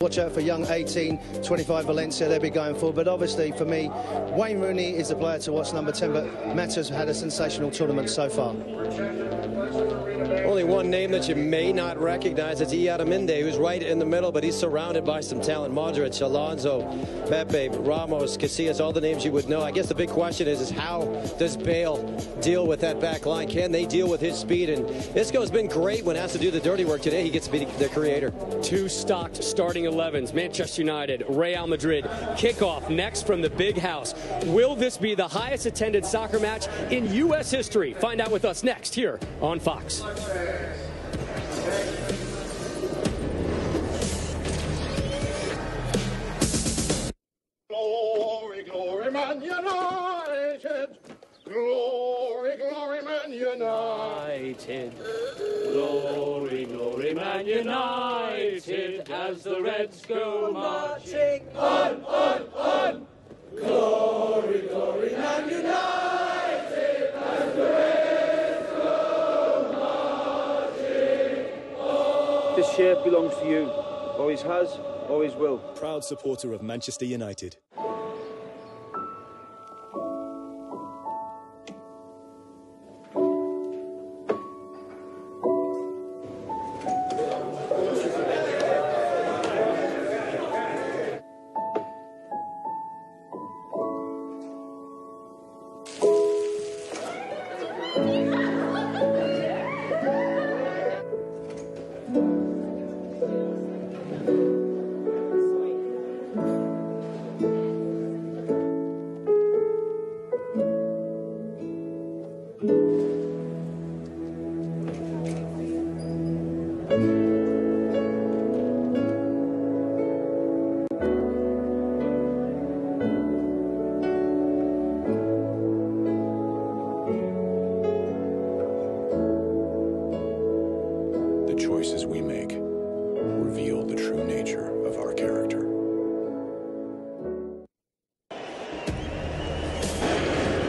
Watch out for young 18-25 Valencia, they'll be going forward. But obviously, for me, Wayne Rooney is the player to watch, number 10. But Matt has had a sensational tournament so far. Only one name that you may not recognize is Minde, who's right in the middle, but he's surrounded by some talent. Modric, Alonso, Pepe, Ramos, Casillas, all the names you would know. I guess the big question is how does Bale deal with that back line? Can they deal with his speed? And Isco's been great when asked to do the dirty work. Today he gets to be the creator. Two stocked starting 11s, Manchester United, Real Madrid. Kickoff next from the Big House. Will this be the highest attended soccer match in U.S. history? Find out with us next here on Fox. Glory, glory, Man United. Glory, glory, Man United. Glory, glory, Man United, as the Reds go marching on. Glory, glory, Man United. As the Reds go marching on. This shirt belongs to you. Always has, always will. Proud supporter of Manchester United. The choices we make reveal the true nature of our character.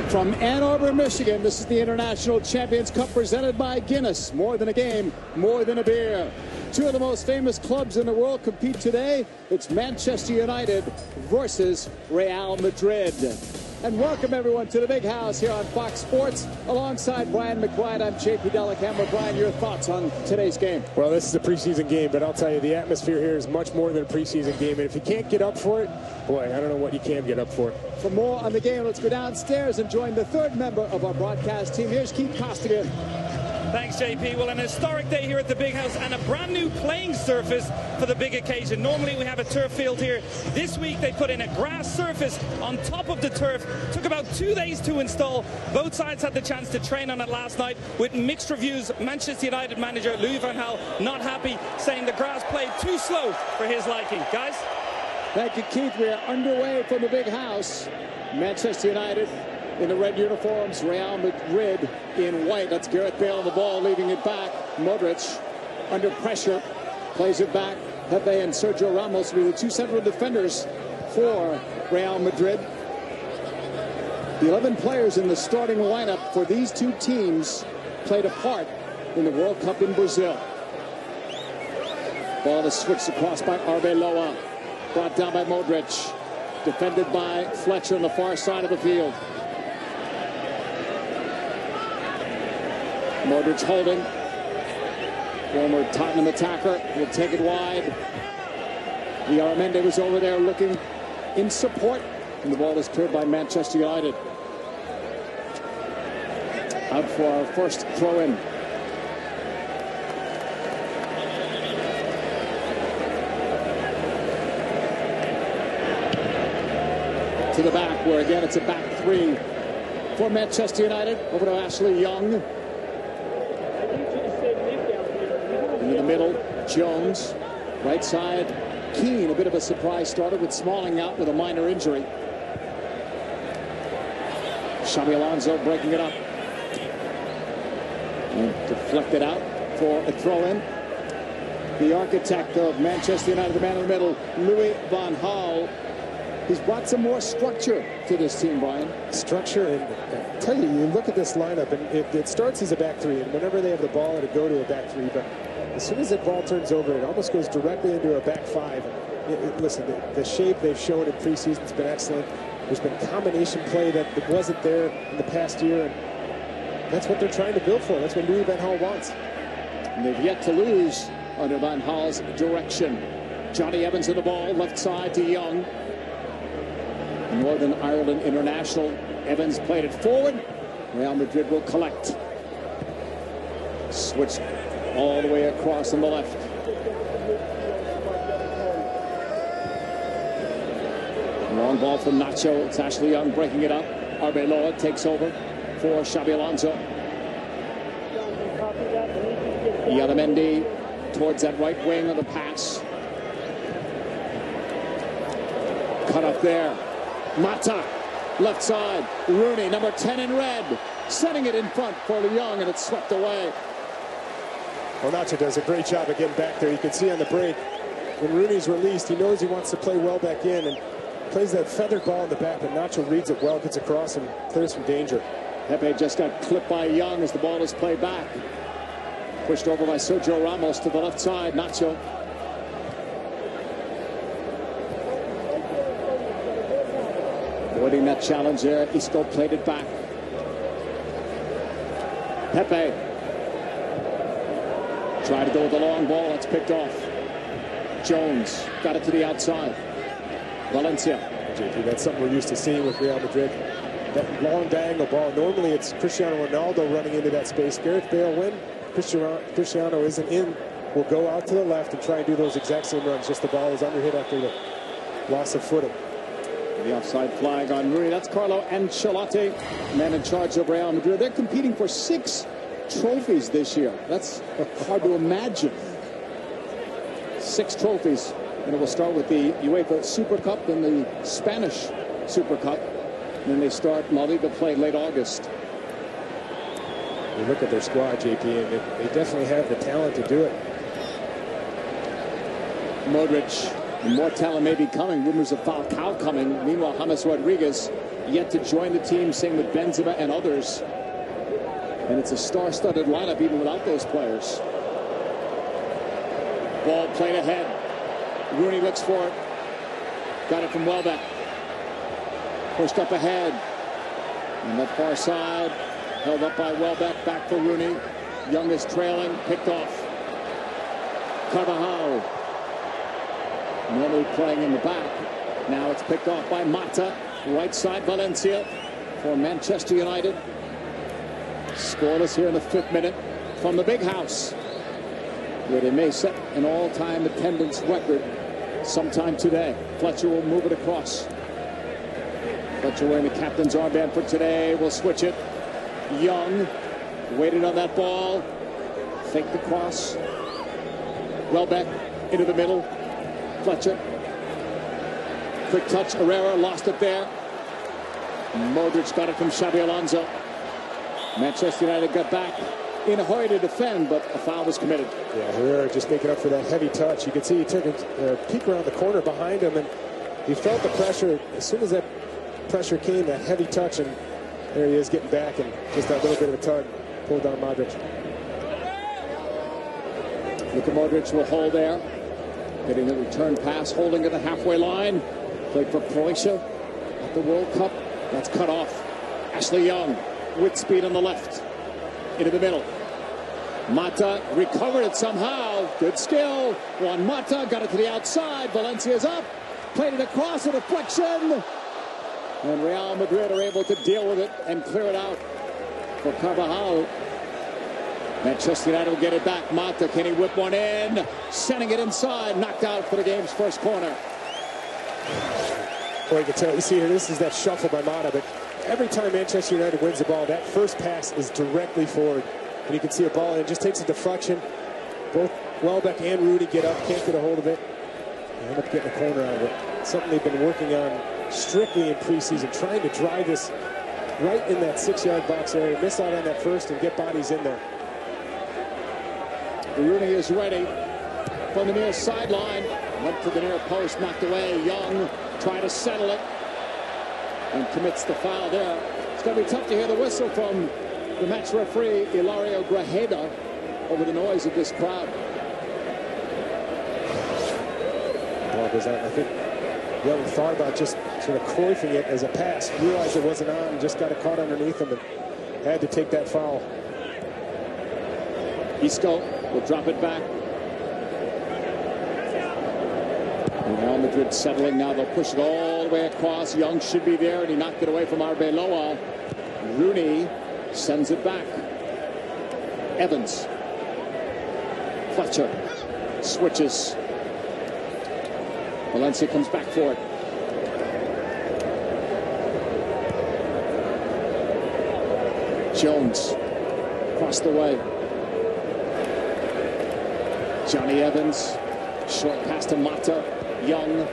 From Ann Arbor, Michigan, this is the International Champions Cup presented by Guinness. More than a game, more than a beer. Two of the most famous clubs in the world compete today. It's Manchester United versus Real Madrid. And welcome everyone to the Big House here on Fox Sports. Alongside Brian McBride, I'm JP Delacameron. Brian, your thoughts on today's game? Well, this is a preseason game, but I'll tell you, the atmosphere here is much more than a preseason game. And if you can't get up for it, boy, I don't know what you can get up for. For more on the game, let's go downstairs and join the third member of our broadcast team. Here's Keith Costigan. Thanks, JP. Well, an historic day here at the Big House and a brand new playing surface for the big occasion. Normally we have a turf field here. This week they put in a grass surface on top of the turf. Took about 2 days to install. Both sides had the chance to train on it last night with mixed reviews. Manchester United manager Louis van Gaal not happy, saying the grass played too slow for his liking. Guys? Thank you, Keith. We are underway from the Big House. Manchester United in the red uniforms, Real Madrid in white. That's Gareth Bale on the ball, leaving it back. Modric under pressure, plays it back. Pepe and Sergio Ramos will be the two central defenders for Real Madrid. The 11 players in the starting lineup for these two teams played a part in the World Cup in Brazil. Ball is switched across by Arbeloa. Brought down by Modric. Defended by Fletcher on the far side of the field. Modric holding. Former Tottenham attacker will take it wide. Mende was over there looking in support. And the ball is cleared by Manchester United. Out for our first throw-in. To the back, where again it's a back three for Manchester United. Over to Ashley Young. In the middle, Jones. Right side, Keane. A bit of a surprise starter with Smalling out with a minor injury. Xabi Alonso breaking it up. And deflected out for a throw-in. The architect of Manchester United, the man in the middle, Louis van Gaal. He's brought some more structure to this team, Brian. Structure, and I tell you, you look at this lineup, and it starts as a back three, and whenever they have the ball, it'll go to a back three, but as soon as that ball turns over, it almost goes directly into a back five. listen, the shape they've shown in preseason has been excellent. There's been combination play that wasn't there in the past year, and that's what they're trying to build for. That's what Louis Van Gaal wants. And they've yet to lose under Van Gaal's direction. Johnny Evans in the ball, left side to Young. Northern Ireland international. Evans played it forward. Real Madrid will collect. Switch all the way across on the left. Long ball from Nacho. It's Ashley Young breaking it up. Arbeloa takes over for Xabi Alonso. Yadamendi towards that right wing of the pass. Cut up there. Mata, left side. Rooney, number 10 in red, setting it in front for Young, and it's swept away. Well, Nacho does a great job of getting back there. You can see on the break, when Rooney's released, he knows he wants to play well back in, and plays that feathered ball in the back, but Nacho reads it well, gets across, and clears from danger. Pepe just got clipped by Young as the ball is played back. Pushed over by Sergio Ramos to the left side. Nacho. Avoiding that challenge there. Isco played it back. Pepe. Tried to go with the long ball. It's picked off. Jones got it to the outside. Valencia. JP, that's something we're used to seeing with Real Madrid. That long diagonal ball. Normally it's Cristiano Ronaldo running into that space. Gareth Bale, when Cristiano isn't in, will go out to the left and try and do those exact same runs. Just the ball is under hit after the loss of footing. The offside flag on Rooney. That's Carlo Ancelotti, man in charge of Real Madrid. They're competing for 6 trophies this year. That's hard to imagine. 6 trophies. And it will start with the UEFA Super Cup and the Spanish Super Cup. And then they start La Liga play late August. You look at their squad, JP, and they definitely have the talent to do it. Modric, and more talent may be coming. Rumors of Falcao coming. Meanwhile, James Rodriguez yet to join the team, same with Benzema and others. And it's a star-studded lineup even without those players. Ball played ahead. Rooney looks for it. Got it from Welbeck. Pushed up ahead. And that far side held up by Welbeck. Back for Rooney. Young is trailing. Picked off. Carvajal. Normally playing in the back. Now it's picked off by Mata. Right side Valencia for Manchester United. Scoreless here in the 5th minute from the big house, where they may set an all-time attendance record sometime today. Fletcher will move it across. Fletcher wearing the captain's armband for today. Will switch it. Young waited on that ball. Faked the cross. Welbeck into the middle. Fletcher. Quick touch. Herrera lost it there. Modric got it from Xabi Alonso. Manchester United got back in a hurry to defend, but a foul was committed. Yeah, Herrera just making up for that heavy touch. You can see he took a peek around the corner behind him, and he felt the pressure. As soon as that pressure came, that heavy touch, and there he is getting back, and just that little bit of a tug pulled down Modric. Luka Modric will hold there. Getting the return pass, holding at the halfway line. Played for Croatia at the World Cup. That's cut off. Ashley Young with speed on the left. Into the middle. Mata recovered it somehow. Good skill. Juan Mata got it to the outside. Valencia's up. Played it across, a deflection. And Real Madrid are able to deal with it and clear it out for Carvajal. Manchester United will get it back. Mata, can he whip one in? Sending it inside. Knocked out for the game's first corner. Boy, you can tell, you see here, this is that shuffle by Mata, but every time Manchester United wins the ball, that first pass is directly forward. And you can see a ball, and it just takes a deflection. Both Welbeck and Rooney get up, can't get a hold of it. They end up getting a corner out of it. Something they've been working on strictly in preseason, trying to drive this right in that 6-yard box area. Miss out on that first and get bodies in there. Rooney is ready from the near sideline. Went to the near post, knocked away. Young tried to settle it and commits the foul there. It's going to be tough to hear the whistle from the match referee, Hilario Grajeda, over the noise of this crowd. ball goes out. I think Young thought about just sort of coifing it as a pass, realized it wasn't on, just got it caught underneath him and had to take that foul. Isco will drop it back. Real Madrid settling now. They'll push it all the way across. Young should be there, and he knocked it away from Arbeloa. Rooney sends it back. Evans. Fletcher switches. Valencia comes back for it. Jones across the way. Johnny Evans. Short pass to Mata. Young.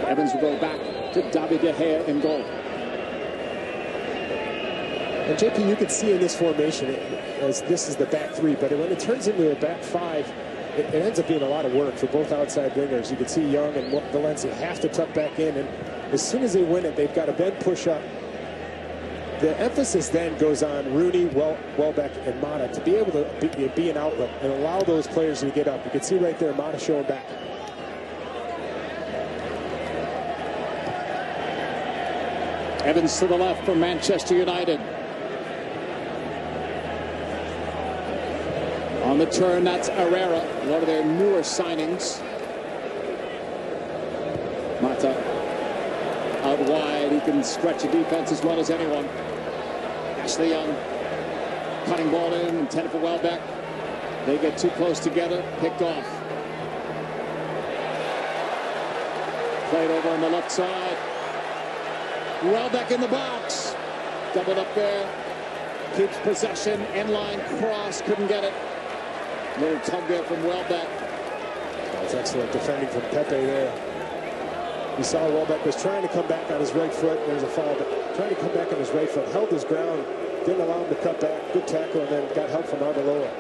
Evans will go back to David De Gea in goal. And JP, you can see in this formation, as this is the back three, but when it turns into a back five, it ends up being a lot of work for both outside wingers. You can see Young and Valencia have to tuck back in, and as soon as they win it, they've got to then push up. The emphasis then goes on Rooney, Welbeck, and Mata to be able to be an outlet and allow those players to get up. You can see right there, Mata showing back. Evans to the left for Manchester United. On the turn, that's Herrera, one of their newer signings. Mata out wide. He can stretch a defense as well as anyone. Ashley Young cutting ball in, intended for Welbeck. They get too close together, picked off. Played over on the left side. Welbeck in the box. Doubled up there. Keeps possession. End line cross. Couldn't get it. Little tug there from Welbeck. That's excellent defending from Pepe there. You saw Welbeck was trying to come back on his right foot. There's a foul, but trying to come back on his right foot. Held his ground. Didn't allow him to cut back. Good tackle, and then got help from Arbeloa.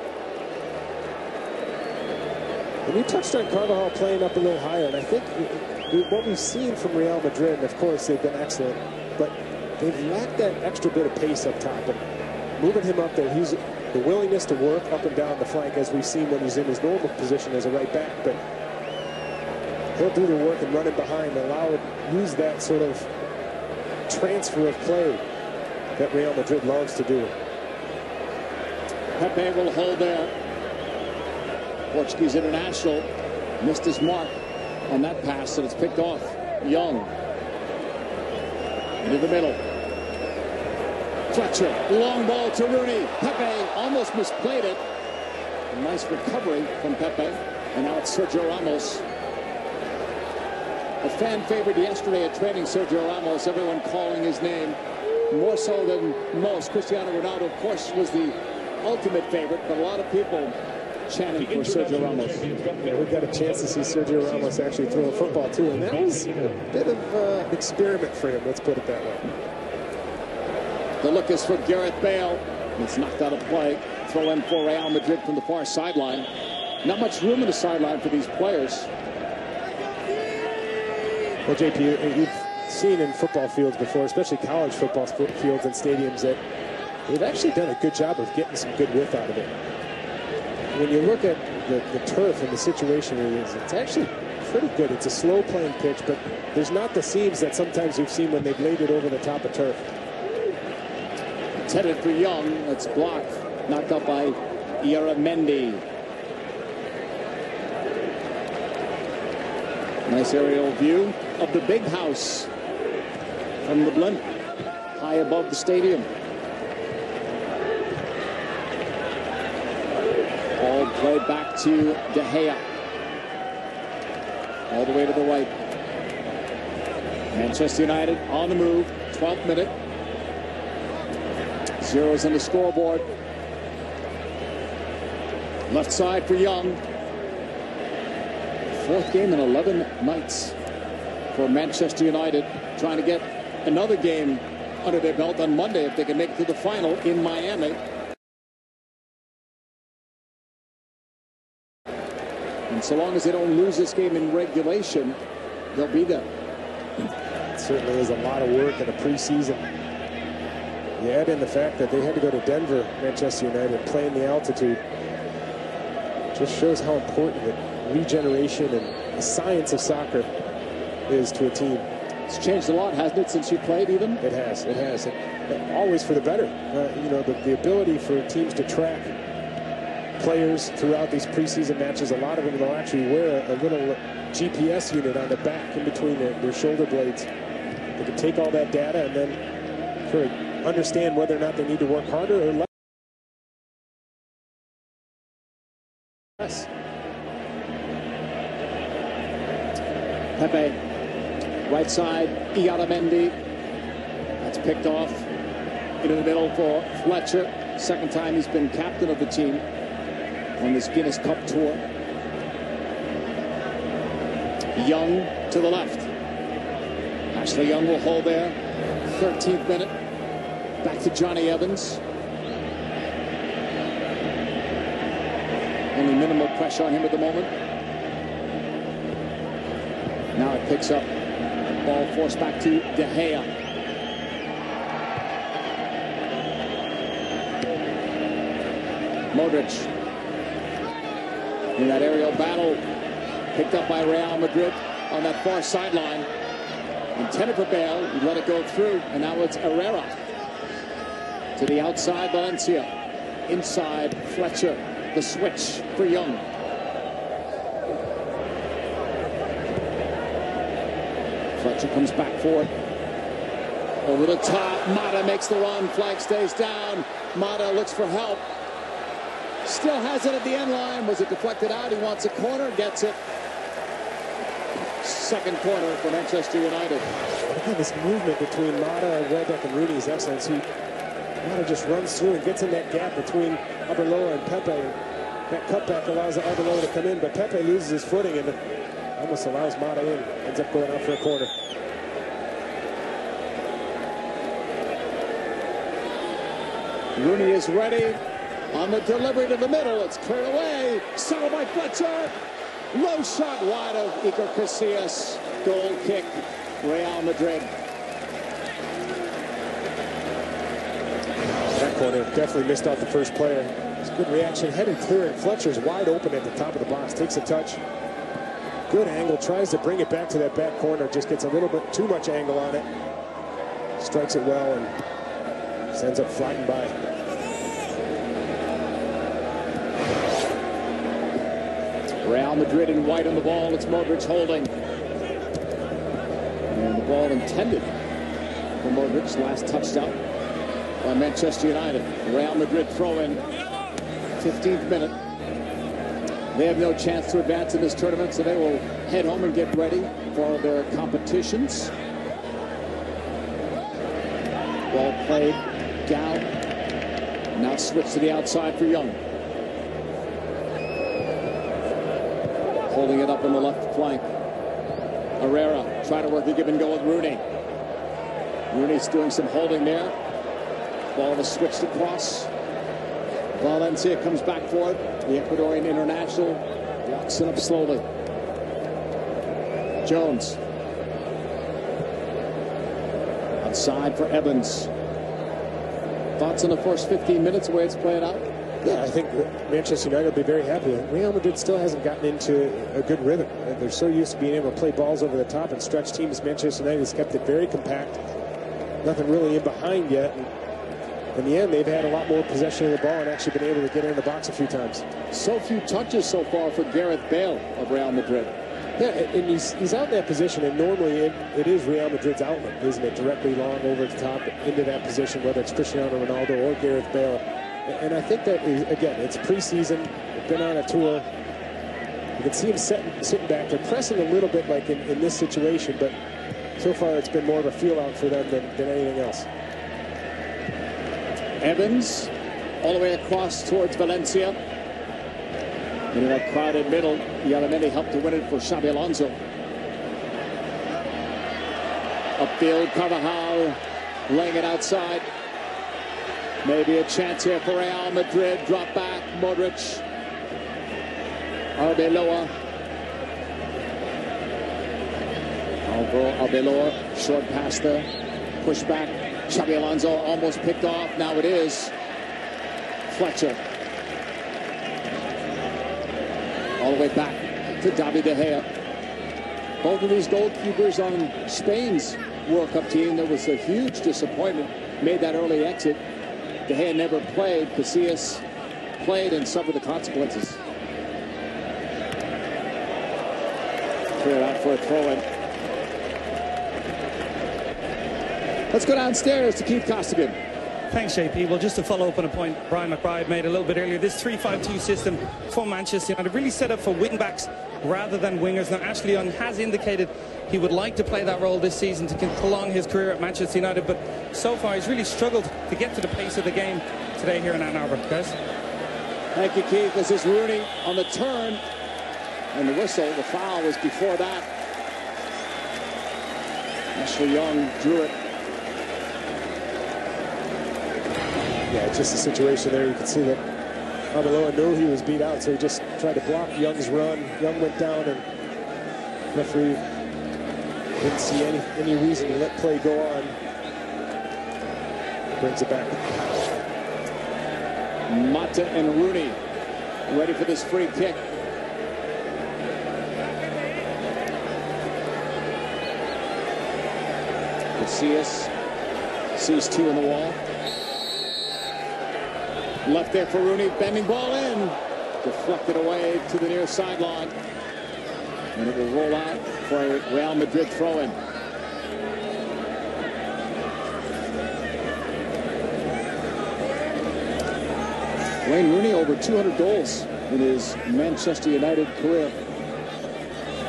And you touched on Carvajal playing up a little higher, and I think what we've seen from Real Madrid, and of course they've been excellent, but they've lacked that extra bit of pace up top. And moving him up there, he's the willingness to work up and down the flank, as we've seen when he's in his normal position as a right back, but he'll do the work and run in behind and use that sort of transfer of play that Real Madrid loves to do. Pepe will hold there. Portuguese international missed his mark on that pass, and it's picked off. Young into the middle. Fletcher, long ball to Rooney. Pepe almost misplayed it. A nice recovery from Pepe, and now it's Sergio Ramos. A fan favorite yesterday at training, Sergio Ramos, everyone calling his name. More so than most. Cristiano Ronaldo, of course, was the ultimate favorite, but a lot of people chanting for Sergio Ramos. Yeah, we got a chance to see Sergio Ramos actually throw a football too, and that was a bit of an experiment for him, let's put it that way. The look is for Gareth Bale. It's knocked out of play. Throw in for Real Madrid from the far sideline. Not much room in the sideline for these players. Well, JP, you've seen in football fields before, especially college football fields and stadiums, that they've actually done a good job of getting some good width out of it. When you look at the turf and the situation it is, it's actually pretty good. It's a slow playing pitch, but there's not the seams that sometimes you've seen when they've laid it over the top of turf. Intended for Young. It's blocked. Knocked up by Ieramendi. Nice aerial view of the big house from the blimp high above the stadium. Ball played back to De Gea. All the way to the right. Manchester United on the move. 12th minute. Zeros on the scoreboard. Left side for Young. Fourth game in 11 nights for Manchester United, trying to get another game under their belt on Monday if they can make it to the final in Miami. And so long as they don't lose this game in regulation, they'll be there. It certainly is a lot of work in a preseason. You add in the fact that they had to go to Denver, Manchester United, playing the altitude. Just shows how important it regeneration and the science of soccer is to a team. It's changed a lot, hasn't it, since you played even? It has. And always for the better. You know, the ability for teams to track players throughout these preseason matches, a lot of them will actually wear a little GPS unit on the back in between their shoulder blades. They can take all that data and then sort of understand whether or not they need to work harder or less. Pepe, right side, Iaramendi. That's picked off into the middle for Fletcher. Second time he's been captain of the team on this Guinness Cup tour. Young to the left. Ashley Young will hold there. 13th minute. Back to Johnny Evans. Only minimal pressure on him at the moment. Now it picks up. Ball forced back to De Gea. Modric. In that aerial battle. Picked up by Real Madrid on that far sideline. Intended for Bale. He let it go through. And now it's Herrera. To the outside, Valencia. Inside, Fletcher. The switch for Young. Fletcher comes back for it. Over the top. Mata makes the run. Flag stays down. Mata looks for help. Still has it at the end line. Was it deflected out? He wants a corner. Gets it. Second corner for Manchester United. Again, this movement between Mata, Welbeck, and Rooney is excellent. So Mata just runs through and gets in that gap between Arbeloa and Pepe. That cutback allows Arbeloa to come in, but Pepe loses his footing and almost allows Mata in. Ends up going out for a corner. Rooney is ready. On the delivery to the middle, it's cleared away. Settled by Fletcher. Low shot wide of Iker Casillas. Goal kick, Real Madrid. That corner definitely missed out the first player. It's a good reaction. Headed clear, and Fletcher's wide open at the top of the box. Takes a touch. Good angle. Tries to bring it back to that back corner. Just gets a little bit too much angle on it. Strikes it well and just ends up flying by. Real Madrid in white on the ball. It's Modric holding. And the ball intended for Modric's last touchdown by Manchester United. Real Madrid throw in. 15th minute. They have no chance to advance in this tournament, so they will head home and get ready for their competitions. Ball played. Gal. Now switch to the outside for Young. Holding it up on the left flank. Herrera trying to work the give and go with Rooney. Rooney's doing some holding there. Ball was switched across. Valencia comes back for it. The Ecuadorian international walks it up slowly. Jones. Outside for Evans. Thoughts on the first 15 minutes, the way it's playing out? Yeah, I think Manchester United will be very happy. Real Madrid still hasn't gotten into a good rhythm. They're so used to being able to play balls over the top and stretch teams. Manchester United has kept it very compact. Nothing really in behind yet. And in the end, they've had a lot more possession of the ball and actually been able to get in the box a few times. So few touches so far for Gareth Bale of Real Madrid. Yeah, and he's out in that position, and normally it is Real Madrid's outlet, isn't it? Directly long over the top into that position, whether it's Cristiano Ronaldo or Gareth Bale. And I think that, again, it's preseason. They've been on a tour. You can see him sitting back. They're pressing a little bit like in this situation, but so far it's been more of a feel-out for them than anything else. Evans all the way across towards Valencia. In that crowded middle, Iaramendi helped to win it for Xabi Alonso. Upfield, Carvajal laying it outside. Maybe a chance here for Real Madrid. Drop back, Modric. Arbeloa. Arbeloa, short pass there. Push back. Xabi Alonso almost picked off. Now it is Fletcher. All the way back to David De Gea. Both of these goalkeepers on Spain's World Cup team, there was a huge disappointment, made that early exit. De Gea never played. Casillas played and suffered the consequences. Cleared out for a throw-in. Let's go downstairs to Keith Costigan. Thanks, JP. Well, just to follow up on a point Brian McBride made a little bit earlier, this 3-5-2 system for Manchester United really set up for wing-backs rather than wingers. Now, Ashley Young has indicated he would like to play that role this season to prolong his career at Manchester United, but so far he's really struggled to get to the pace of the game today here in Ann Arbor. Guys? Thank you, Keith. This is Rooney on the turn. And the whistle, the foul was before that. Ashley Young drew it. Yeah, it's just a situation there. You can see that Arbeloa knew he was beat out, so he just tried to block Young's run. Young went down, and referee didn't see any reason to let play go on. Brings it back. Mata and Rooney ready for this free kick. Casillas sees two in the wall. Left there for Rooney, bending ball in. Deflected away to the near sideline. And it will roll out for a Real Madrid throw-in. Wayne Rooney over 200 goals in his Manchester United career.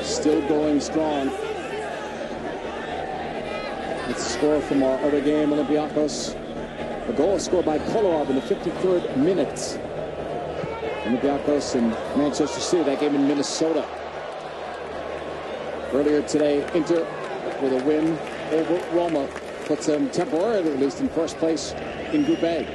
Still going strong. It's the score from our other game, Olympiacos. A goal scored by Kolarov in the 53rd minute. Olympiacos and Manchester City, that game in Minnesota. Earlier today, Inter with a win over Roma puts them temporarily at least in first place in Group A.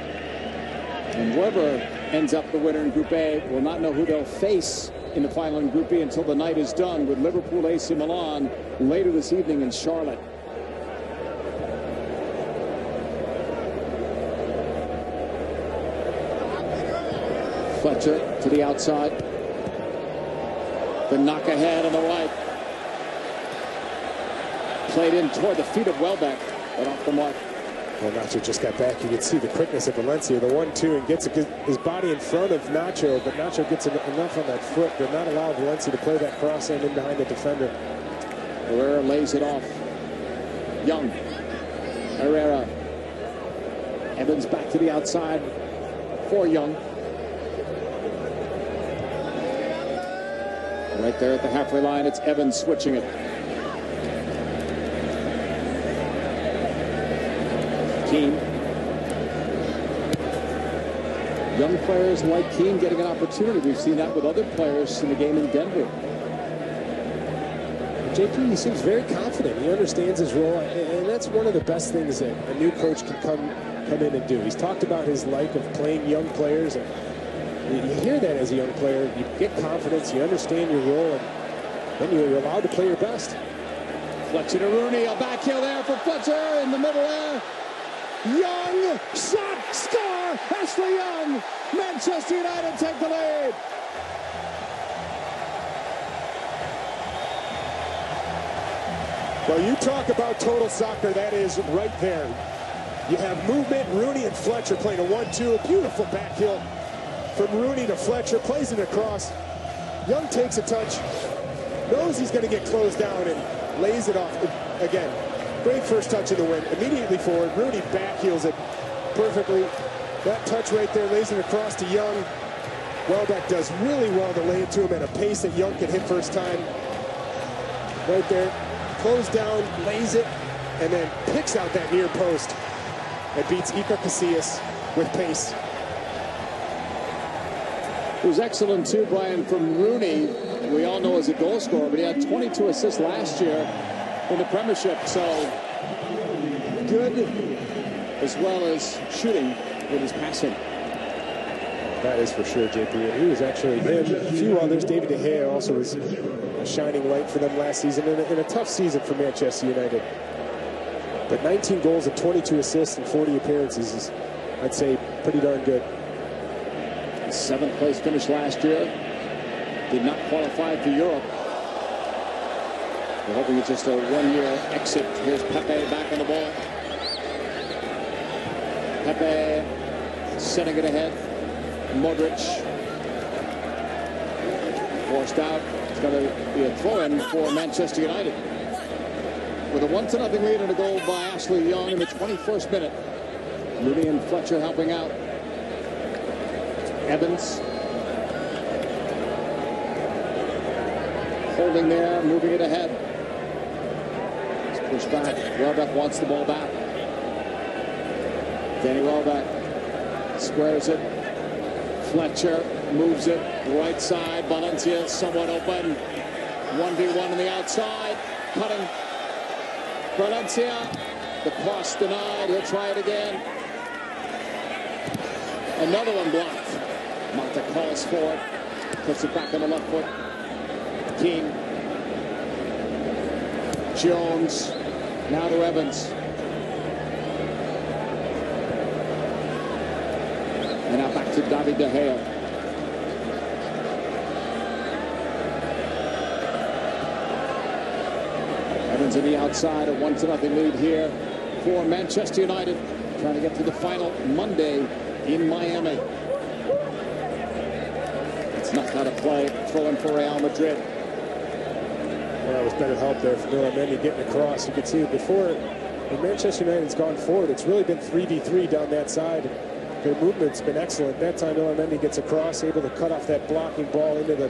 And whoever ends up the winner in Group A will not know who they'll face in the final in Group B until the night is done with Liverpool AC Milan later this evening in Charlotte. Fletcher to the outside. The knock ahead on the right. Played in toward the feet of Welbeck, but off the mark. Well, Nacho just got back. You can see the quickness of Valencia. The 1-2 and gets his body in front of Nacho, but Nacho gets enough on that foot to not allow Valencia to play that cross end in behind the defender. Herrera lays it off. Young. Herrera. Evans back to the outside for Young. Right there at the halfway line, it's Evans switching it. Keane. Young players like Keane getting an opportunity. We've seen that with other players in the game in Denver. JP, he seems very confident. He understands his role, and that's one of the best things that a new coach can come in and do. He's talked about his like of playing young players, and you hear that as a young player. You get confidence, you understand your role, and then you're allowed to play your best. Fletcher to Rooney, a back heel there for Fletcher in the middle there. Young, shot, score, Ashley Young. Manchester United take the lead. Well, you talk about total soccer, that is right there. You have movement, Rooney and Fletcher playing a 1-2, a beautiful back heel from Rooney to Fletcher, plays it across. Young takes a touch, knows he's going to get closed down and lays it off again. Great first touch in the win. Immediately forward, Rooney back heels it perfectly. That touch right there lays it across to Young. Welbeck does really well to lay it to him at a pace that Young can hit first time. Right there, closed down, lays it, and then picks out that near post and beats Iker Casillas with pace. It was excellent too, Brian, from Rooney. We all know as a goal scorer, but he had 22 assists last year in the Premiership, so good as well as shooting with his passing. That is for sure, JP. And he was actually him. A few others. David De Gea also was a shining light for them last season in a tough season for Manchester United. But 19 goals and 22 assists and 40 appearances is, I'd say, pretty darn good. 7th place finish last year. did not qualify for Europe. We're hoping it's just a one-year exit. Here's Pepe back on the ball. Pepe setting it ahead. Modric forced out. It's going to be a throw-in for Manchester United. With a 1-0 lead and a goal by Ashley Young in the 21st minute. Rooney and Fletcher helping out. Evans holding there, moving it ahead. It's pushed back. Welbeck wants the ball back. Danny Welbeck squares it. Fletcher moves it right side. Valencia somewhat open. 1v1 on the outside. Cutting. Valencia. The cross denied. He'll try it again. Another one blocked. Mata calls for it. Puts it back on the left foot. King. Jones. Now to Evans. And now back to David De Gea. Evans on the outside, a 1-0 lead here for Manchester United. Trying to get to the final Monday in Miami. It's not how to play. Throwing for Real Madrid. Well, that was better help there from Mendy getting across. You can see before, when Manchester United's gone forward, it's really been 3v3 down that side. Their movement's been excellent. That time, Mendy gets across, able to cut off that blocking ball into the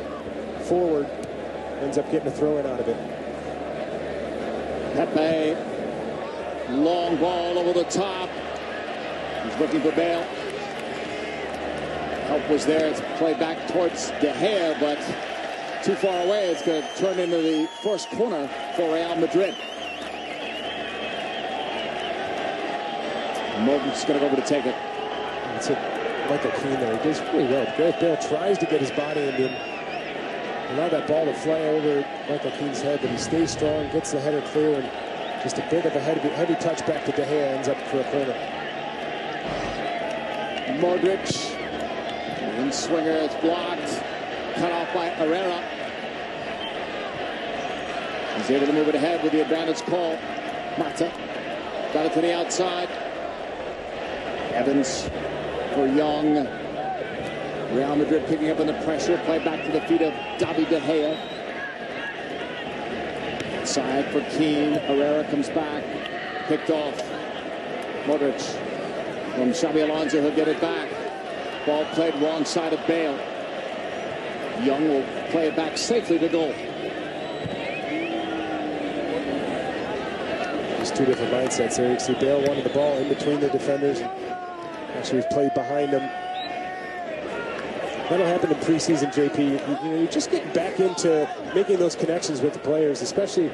forward. Ends up getting a throw-in out of it. Pepe, long ball over the top. He's looking for Bale. Help was there. It's played back towards De Gea, but too far away. It's going to turn into the first corner for Real Madrid. Modric's going to go over to take it. It's Michael Keane there. He does pretty well. Gareth Bale tries to get his body into him. Allow that ball to fly over Michael Keane's head, but he stays strong, gets the header clear, and just a bit of a heavy touch back to De Gea ends up for a corner. Modric. In swinger, it's blocked. Cut off by Herrera. He's able to move it ahead with the advantage call. Mata. Got it to the outside. Evans for Young. Real Madrid picking up on the pressure. Play back to the feet of David De Gea. Side for Keane. Herrera comes back. Picked off. Modric. From Xabi Alonso, he'll get it back. Ball played wrong side of Bale. Young will play it back safely to goal. There's two different mindsets there. You see Bale wanted the ball in between the defenders. Actually, was played behind them. That'll happen in preseason, JP. You're just getting back into making those connections with the players, especially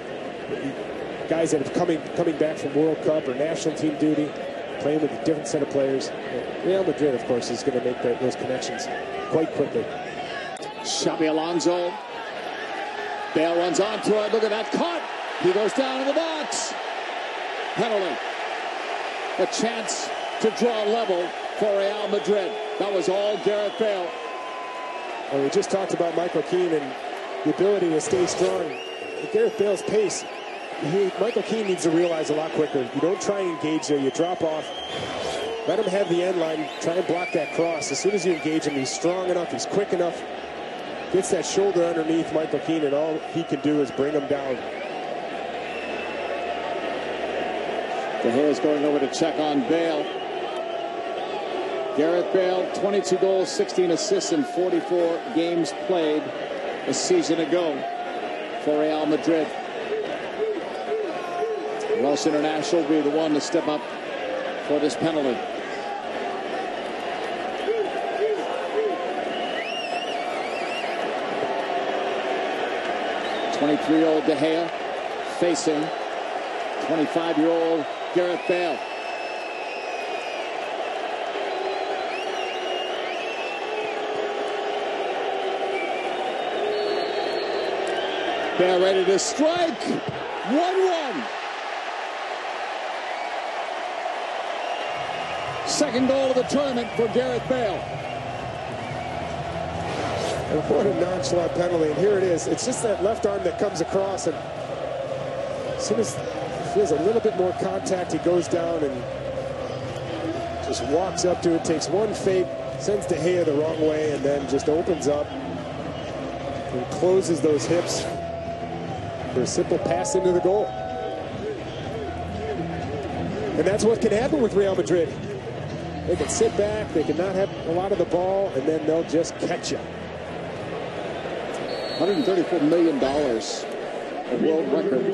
guys that have coming back from World Cup or national team duty, playing with a different set of players. Real Madrid, of course, is going to make those connections quite quickly. Xabi Alonso. Bale runs onto it. Look at that cut. He goes down in the box. Penalty. A chance to draw level for Real Madrid. That was all Gareth Bale. Well, we just talked about Michael Keane and the ability to stay strong. At Gareth Bale's pace, Michael Keane needs to realize a lot quicker. You don't try and engage there. You drop off. Let him have the end line. Try and block that cross. As soon as you engage him, he's strong enough. He's quick enough. Gets that shoulder underneath Michael Keane, and all he can do is bring him down. De Gea is going over to check on Bale. Gareth Bale, 22 goals, 16 assists in 44 games played a season ago for Real Madrid. Welsh international will be the one to step up for this penalty. '23-year-old De Gea facing 25-year-old Gareth Bale. Bale ready to strike. 1-1. Second goal of the tournament for Gareth Bale. What a nonchalant penalty, and here it is. It's just that left arm that comes across, and as soon as he feels a little bit more contact, he goes down and just walks up to it, takes one fake, sends De Gea the wrong way, and then just opens up and closes those hips for a simple pass into the goal. And that's what can happen with Real Madrid. They can sit back, they can not have a lot of the ball, and then they'll just catch you. $134 million, a world record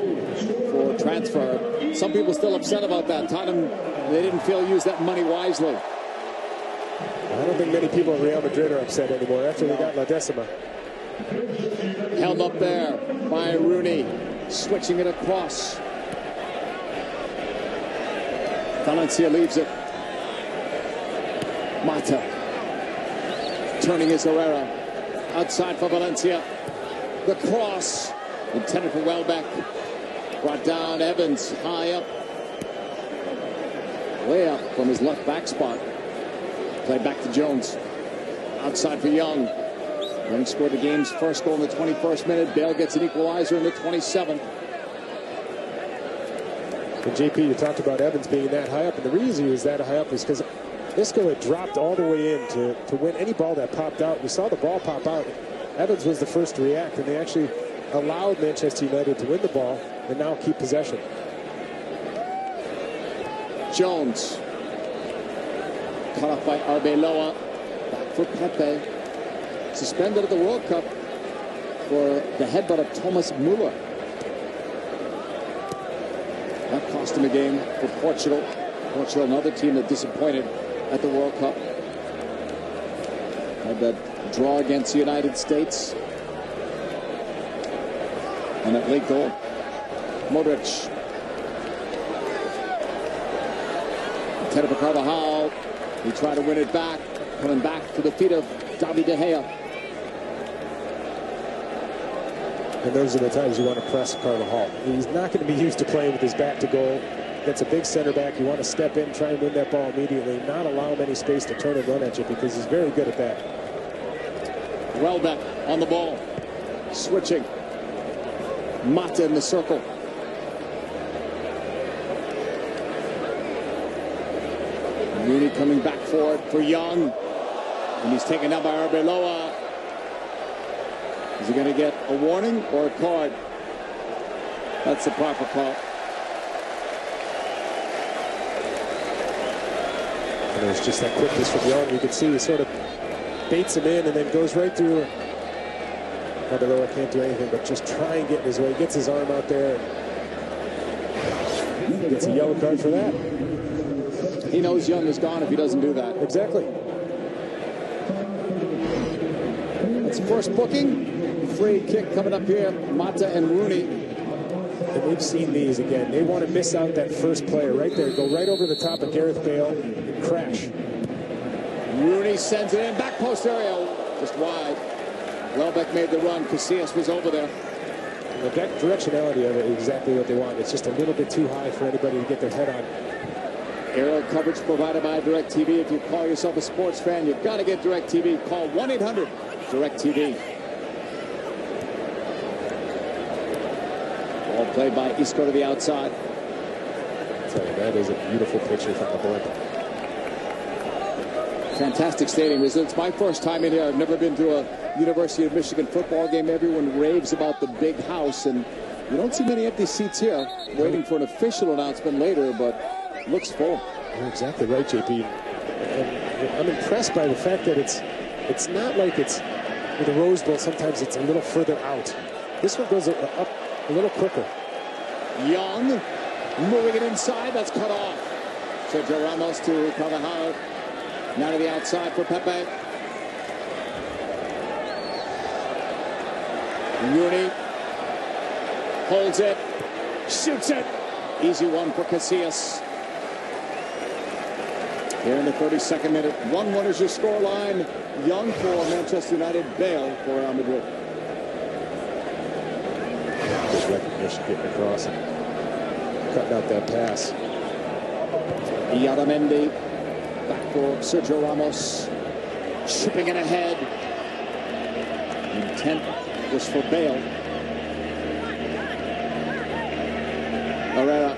for transfer. Some people still upset about that. Tottenham, they didn't feel used that money wisely. I don't think many people in Real Madrid are upset anymore after they got La Decima. Held up there by Rooney, switching it across. Valencia leaves it. Mata. Turning is Herrera. Outside for Valencia. The cross. Intended for Welbeck. Brought down Evans. High up. Way up from his left back spot. Played back to Jones. Outside for Young. Young scored the game's first goal in the 21st minute. Bale gets an equalizer in the 27th. And JP, you talked about Evans being that high up, and the reason he was that high up is because Isco had dropped all the way in to win any ball that popped out. We saw the ball pop out. Evans was the first to react, and they actually allowed Manchester United to win the ball and now keep possession. Jones. Cut off by Arbeloa. Back for Pepe. Suspended at the World Cup for the headbutt of Thomas Müller. That cost him a game for Portugal. Portugal, another team that disappointed at the World Cup. Had that draw against the United States. And that late goal. Modric. Intended for Carvajal. He tried to win it back. Coming back to the feet of David De Gea. And those are the times you want to press Carvajal. He's not going to be used to playing with his back to goal. That's a big center back. You want to step in, try and win that ball immediately, not allow him any space to turn and run at you, because he's very good at that. Welbeck on the ball. Switching. Mata in the circle. Rooney coming back forward for Young. And he's taken out by Arbeloa. Is he going to get a warning or a card? That's the proper call. And there's just that quickness from Young. You can see he sort of baits him in and then goes right through. Arbeloa can't do anything but just try and get in his way. Gets his arm out there. Gets a yellow card for that. He knows Young is gone if he doesn't do that. Exactly. It's first booking. Free kick coming up here. Mata and Rooney. And we've seen these again. They want to miss out that first player right there. Go right over the top of Gareth Bale and crash. Rooney sends it in. Back post area. Just wide. Welbeck made the run. Casillas was over there. And the directionality of it is exactly what they want. It's just a little bit too high for anybody to get their head on. Aerial coverage provided by DirecTV. If you call yourself a sports fan, you've got to get DirecTV. Call 1-800-DirecTV. Ball played by Isco to the outside. I'll tell you, that is a beautiful picture from the board. Fantastic stadium. It's my first time in here. I've never been to a University of Michigan football game. Everyone raves about the big house, and you don't see many empty seats here. Waiting for an official announcement later, but looks full. You're exactly right, JP. And I'm impressed by the fact that it's not like it's with the Rose Bowl. Sometimes it's a little further out. This one goes up a little quicker. Young moving it inside. That's cut off. Sergio Ramos to Carvajal. Now to the outside for Pepe. Rooney holds it, shoots it. Easy one for Casillas. Here in the 32nd minute, 1-1 is your scoreline. Young for Manchester United, Bale for Real Madrid. Good recognition getting across and cutting out that pass. Iaramendi back for Sergio Ramos. Chipping it ahead. intent was for Bale. Herrera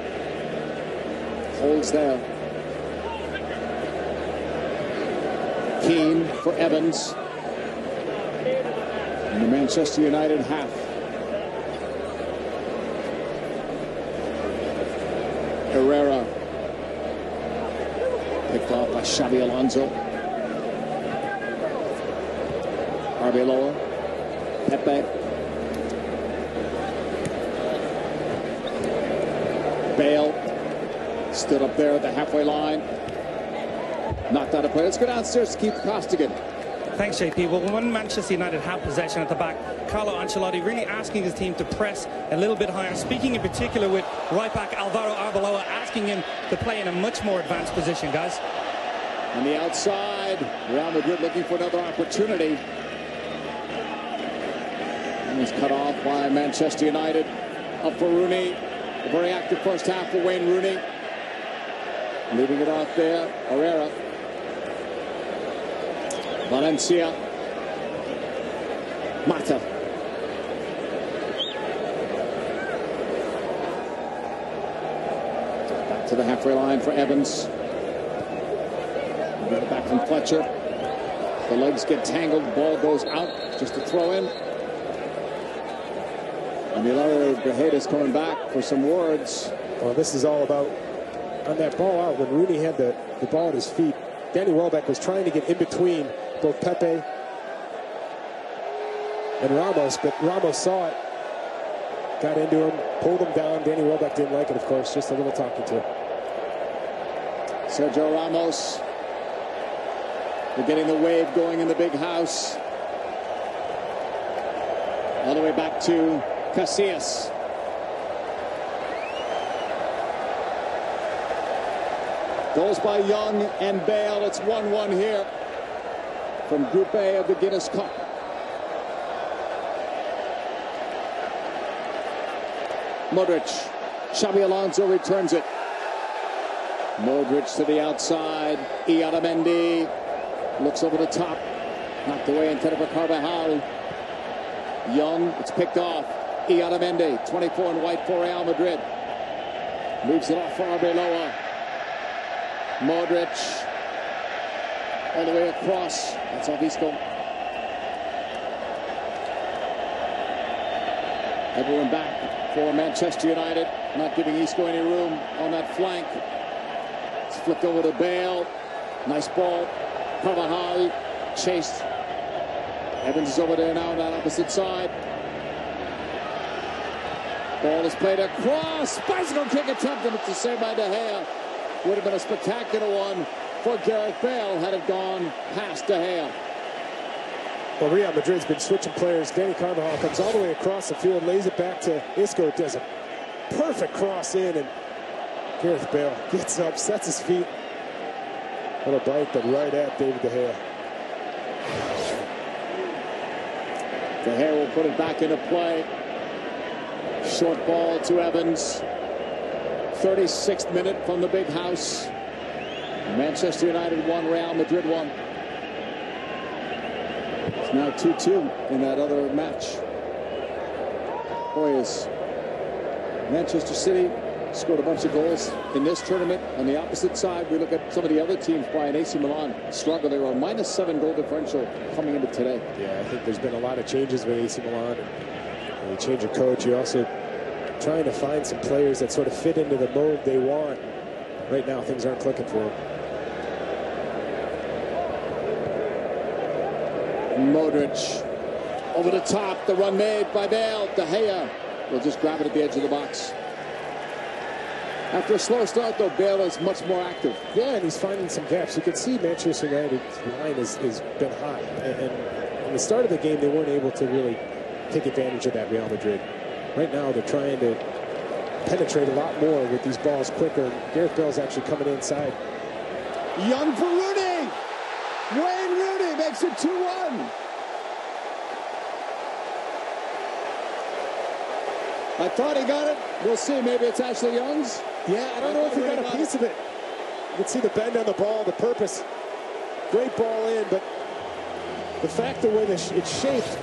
holds there. Keane for Evans. In the Manchester United half. Herrera picked off by Xabi Alonso. Arbeloa. Pepe. Bale stood up there at the halfway line. Knocked out of play. Let's go downstairs to Keith Costigan. Thanks, JP. Well, when Manchester United have possession at the back, Carlo Ancelotti really asking his team to press a little bit higher. Speaking in particular with right back Alvaro Arbeloa, asking him to play in a much more advanced position, guys. On the outside, Real Madrid looking for another opportunity. And he's cut off by Manchester United. Up for Rooney. A very active first half for Wayne Rooney. Leaving it off there, Herrera. Valencia. Mata. Back to the halfway line for Evans. Get it back from Fletcher. The legs get tangled. The ball goes out. Just a throw in. And Milano Grajeda's coming back for some words. Well, this is all about on that ball out when Rooney had the ball at his feet. Danny Welbeck was trying to get in between both Pepe and Ramos, but Ramos saw it, got into him, pulled him down. Danny Welbeck didn't like it, of course, just a little talking to. Sergio Ramos. We're getting the wave going in the big house. All the way back to Casillas. Goals by Young and Bale. It's 1-1 here from Group A of the Guinness Cup. Modric. Xabi Alonso returns it. Modric to the outside. Iaramendi looks over the top. Knocked away intended for Carvajal. Young. It's picked off. Iaramendi. 24 in white for Real Madrid. Moves it off for Arbeloa. Modric all the way across. That's off Isco. Everyone back for Manchester United, not giving Isco any room on that flank. It's flicked over to Bale. Nice ball. Carvajal chased. Evans is over there now on that opposite side. Ball is played across. Bicycle kick attempt, and it's a save by De Gea. Would have been a spectacular one for Gareth Bale had it gone past De Gea. Well, Real Madrid's been switching players. Danny Carvajal comes all the way across the field, lays it back to Isco, does a perfect cross in, and Gareth Bale gets up, sets his feet. Little bite, but right at David De Gea. De Gea will put it back into play. Short ball to Evans. 36th minute from the big house. Manchester United 1, Real Madrid 1. It's now 2-2 in that other match. Boy, is Manchester City scored a bunch of goals in this tournament. On the opposite side, we look at some of the other teams. Brian, AC Milan struggled. They were a -7 goal differential coming into today. Yeah, I think there's been a lot of changes with AC Milan. And you change your coach, you also trying to find some players that sort of fit into the mode they want. Right now, things aren't clicking for them. Modric over the top. The run made by Bale. De Gea will just grab it at the edge of the box. After a slow start, though, Bale is much more active. Yeah, and he's finding some gaps. You can see Manchester United's line has been high. And in the start of the game, they weren't able to really take advantage of that Real Madrid. Right now, they're trying to penetrate a lot more with these balls quicker. Gareth Bale's actually coming inside. Young for Rooney. Wayne Rooney makes it 2-1. I thought he got it. We'll see. Maybe it's Ashley Young's. Yeah, I don't know if he got a piece of it. You can see the bend on the ball, the purpose. Great ball in, but the fact the way that it's shaped,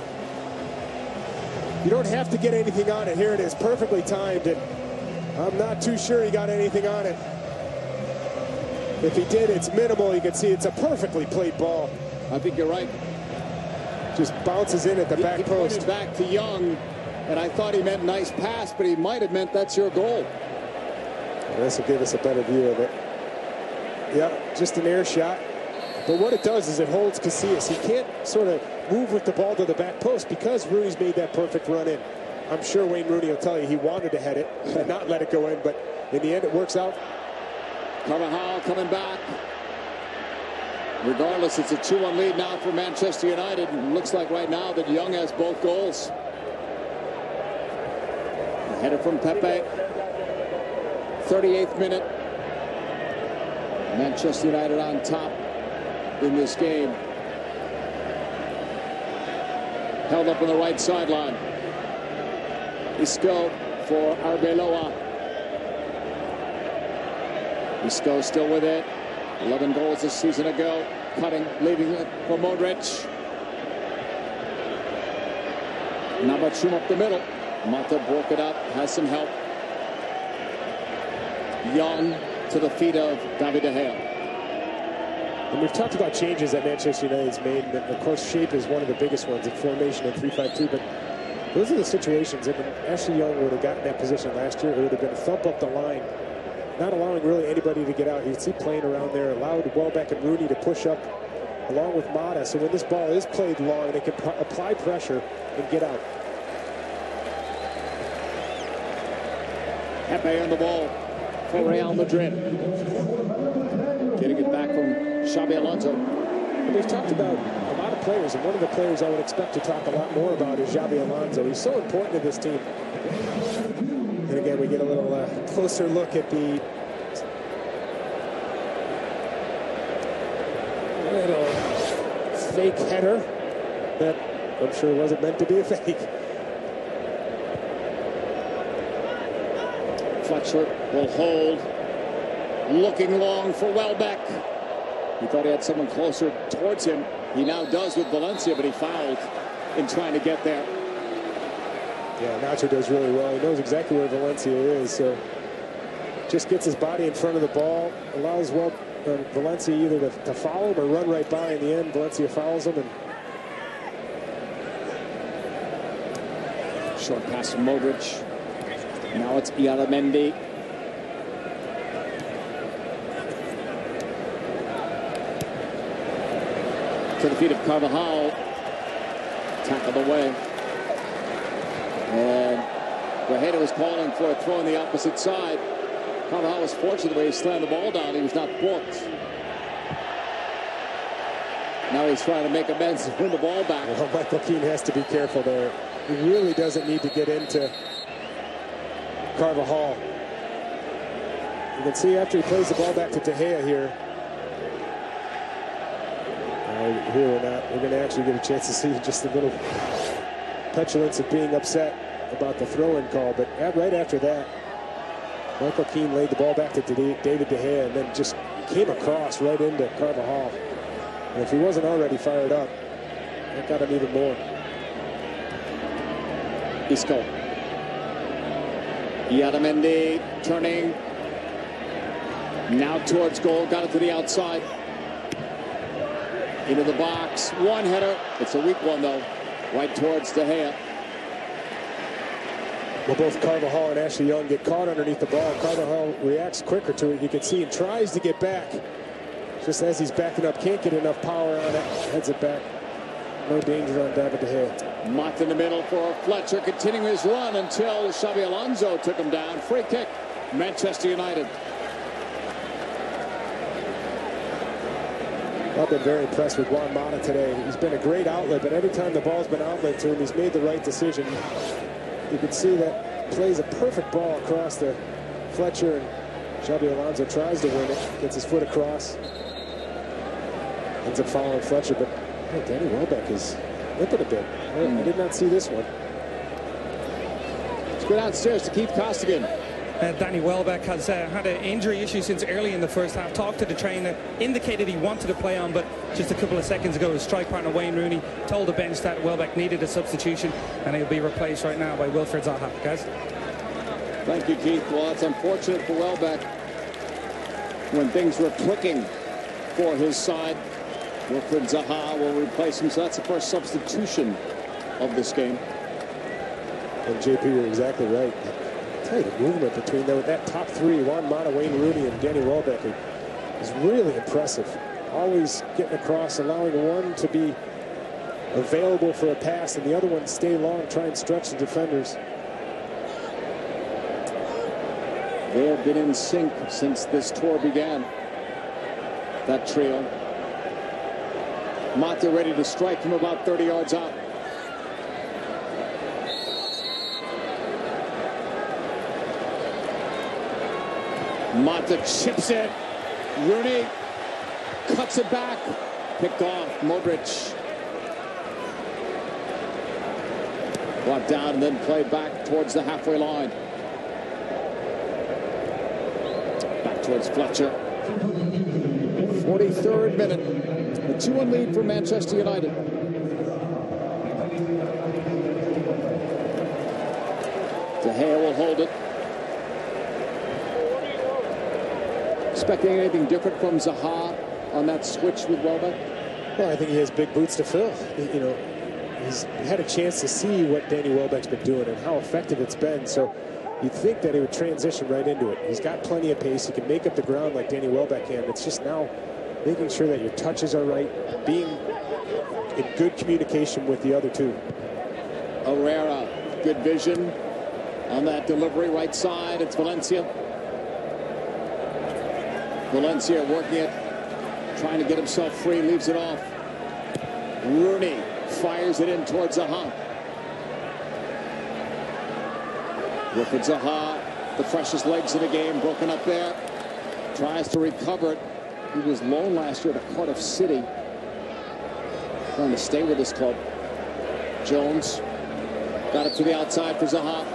You don't have to get anything on it. Here it is, perfectly timed, and I'm not too sure he got anything on it. If he did, it's minimal. You can see it's a perfectly played ball. I think you're right. Just bounces in at the back post. He back to Young, and I thought he meant nice pass, but he might have meant that's your goal. Well, this will give us a better view of it. Yeah, just an air shot. But what it does is it holds Casillas. He can't sort of move with the ball to the back post because Rooney's made that perfect run in. I'm sure Wayne Rooney will tell you he wanted to head it and not let it go in, but in the end it works out. Carvajal coming back. Regardless, it's a 2-1 lead now for Manchester United. It looks like right now that Young has both goals. A header from Pepe. 38th minute. Manchester United on top in this game. Held up on the right sideline. Isco for Arbeloa. Isco still with it. 11 goals this season ago. Cutting, leaving it for Modric. Navachum up the middle. Mata broke it up, has some help. Young to the feet of David De Gea. And we've talked about changes that Manchester United's made. And of course, shape is one of the biggest ones in formation in 3-5-2. But those are the situations that when Ashley Young would have gotten that position last year, it would have been a thump up the line, not allowing really anybody to get out. You can see playing around there, allowed Welbeck and Rooney to push up along with Mata. So when this ball is played long, they can apply pressure and get out. Pepe on the ball for Real Madrid. Getting it back from Xabi Alonso. And we've talked about a lot of players, and one of the players I would expect to talk a lot more about is Xabi Alonso. He's so important to this team. And again, we get a little closer look at the little fake header that I'm sure wasn't meant to be a fake. Fletcher will hold. Looking long for Welbeck. He thought he had someone closer towards him. He now does with Valencia, but he fouled in trying to get there. Yeah, Nacho does really well. He knows exactly where Valencia is, so just gets his body in front of the ball, allows Valencia either to foul him or run right by. In the end, Valencia fouls him. And short pass from Modric. Now it's Iaramendi. To the feet of Carvajal. Tackled away. And Grajeda was calling for a throw on the opposite side. Carvajal was fortunate the way he slammed the ball down. He was not booked. Now he's trying to make amends and win the ball back. Well, Michael Keane has to be careful there. He really doesn't need to get into Carvajal. You can see after he plays the ball back to De Gea here. Here we're going to actually get a chance to see just a little petulance of being upset about the throw-in call. But right after that, Michael Keane laid the ball back to David De Gea and then just came across right into Carvajal. And if he wasn't already fired up, that got him even more. Isco. Iaramendi turning. Now towards goal. Got it to the outside. Into the box. One header. It's a weak one, though. Right towards De Gea. Well, both Carvajal and Ashley Young get caught underneath the ball. Carvajal reacts quicker to it. You can see he tries to get back. Just as he's backing up, can't get enough power on it. Heads it back. No danger on David De Gea. Mott in the middle for Fletcher, continuing his run until Xabi Alonso took him down. Free kick, Manchester United. I've been very impressed with Juan Mata today. He's been a great outlet, but every time the ball's been outlet to him, he's made the right decision. You can see that plays a perfect ball across the Fletcher, and Xabi Alonso tries to win it, gets his foot across, ends up following Fletcher, but Danny Welbeck is limping a bit. I did not see this one. Let's go downstairs to Keith Costigan. Danny Welbeck has had an injury issue since early in the first half. Talked to the trainer, indicated he wanted to play on, but just a couple of seconds ago, his strike partner Wayne Rooney told the bench that Welbeck needed a substitution, and he'll be replaced right now by Wilfried Zaha. Guys? Thank you, Keith. Well, it's unfortunate for Welbeck when things were clicking for his side. Wilfried Zaha will replace him, so that's the first substitution of this game. And JP, you're exactly right. I tell you, the movement between that top three, Juan Mata, Wayne Rooney, and Danny Welbeck, is really impressive. Always getting across, allowing one to be available for a pass and the other one stay long, try and stretch the defenders. They have been in sync since this tour began. That trio. Mata ready to strike from about 30 yards out. Mata chips it. Rooney cuts it back. Picked off. Modric. Brought down and then played back towards the halfway line. Back towards Fletcher. 43rd minute. A 2-1 lead for Manchester United. De Gea will hold it. Expecting anything different from Zaha on that switch with Welbeck? Well, I think he has big boots to fill. You know, he's had a chance to see what Danny Welbeck's been doing and how effective it's been. So you'd think that he would transition right into it. He's got plenty of pace. He can make up the ground like Danny Welbeck can. It's just now making sure that your touches are right, being in good communication with the other two. Herrera, good vision on that delivery, right side. It's Valencia. Valencia working it, trying to get himself free, leaves it off. Rooney fires it in towards Zaha. Wilfried Zaha, the freshest legs in the game, broken up there. Tries to recover it. He was loaned last year to Cardiff City. Trying to stay with this club. Jones got it to the outside for Zaha.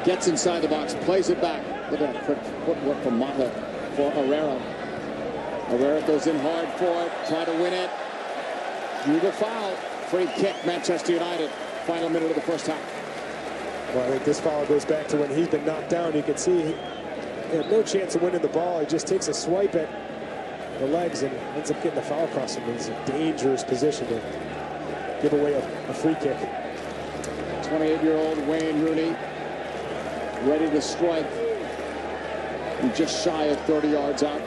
Gets inside the box, plays it back. Look at that quick footwork from Mata for Herrera. Herrera goes in hard for it, try to win it. Drew the foul. Free kick, Manchester United. Final minute of the first half. Well, I think this foul goes back to when he's been knocked down. You can see he had no chance of winning the ball. He just takes a swipe at the legs and ends up getting the foul across him. It's a dangerous position to give away a free kick. 28-year-old Wayne Rooney ready to strike. And just shy of 30 yards out.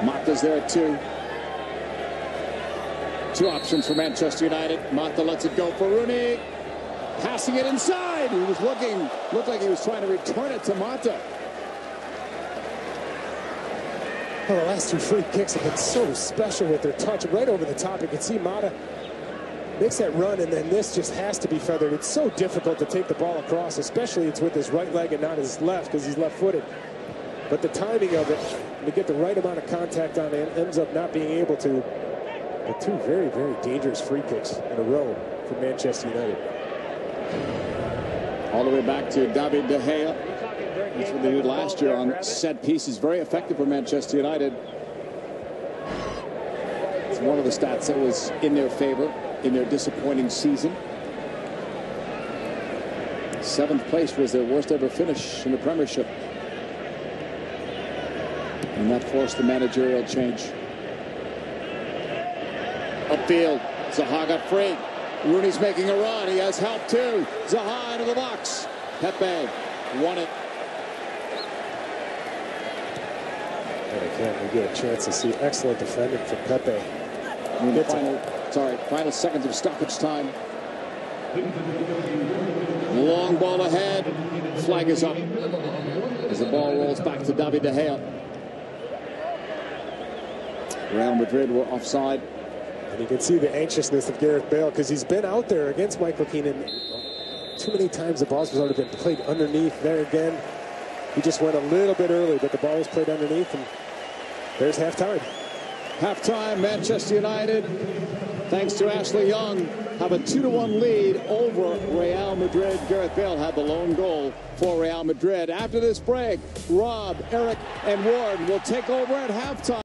Mata's there at 2. Two options for Manchester United. Mata lets it go for Rooney. Passing it inside. He was looked like he was trying to return it to Mata. Well, the last two free kicks have been so special with their touch. Right over the top, you can see Mata makes that run, and then this just has to be feathered. It's so difficult to take the ball across, especially it's with his right leg and not his left because he's left-footed. But the timing of it, to get the right amount of contact on it, ends up not being able to. But two very, very dangerous free kicks in a row for Manchester United. All the way back to David De Gea. That's what they did last year on set pieces. Very effective for Manchester United. It's one of the stats that was in their favor in their disappointing season. 7th place was their worst ever finish in the Premiership. And that forced the managerial change. Upfield, Zaha got free. Rooney's making a run. He has help too. Zaha into the box. Pepe won it. And again, we get a chance to see excellent defending from Pepe. In the final seconds of stoppage time. Long ball ahead. Flag is up as the ball rolls back to David De Gea. Real Madrid were offside. And you can see the anxiousness of Gareth Bale because he's been out there against Michael Keane. Too many times the ball's already been played underneath. There again, he just went a little bit early, but the ball was played underneath, and there's halftime. Halftime, Manchester United thanks to Ashley Young, have a 2-1 lead over Real Madrid. Gareth Bale had the lone goal for Real Madrid. After this break, Rob, Eric, and Ward will take over at halftime.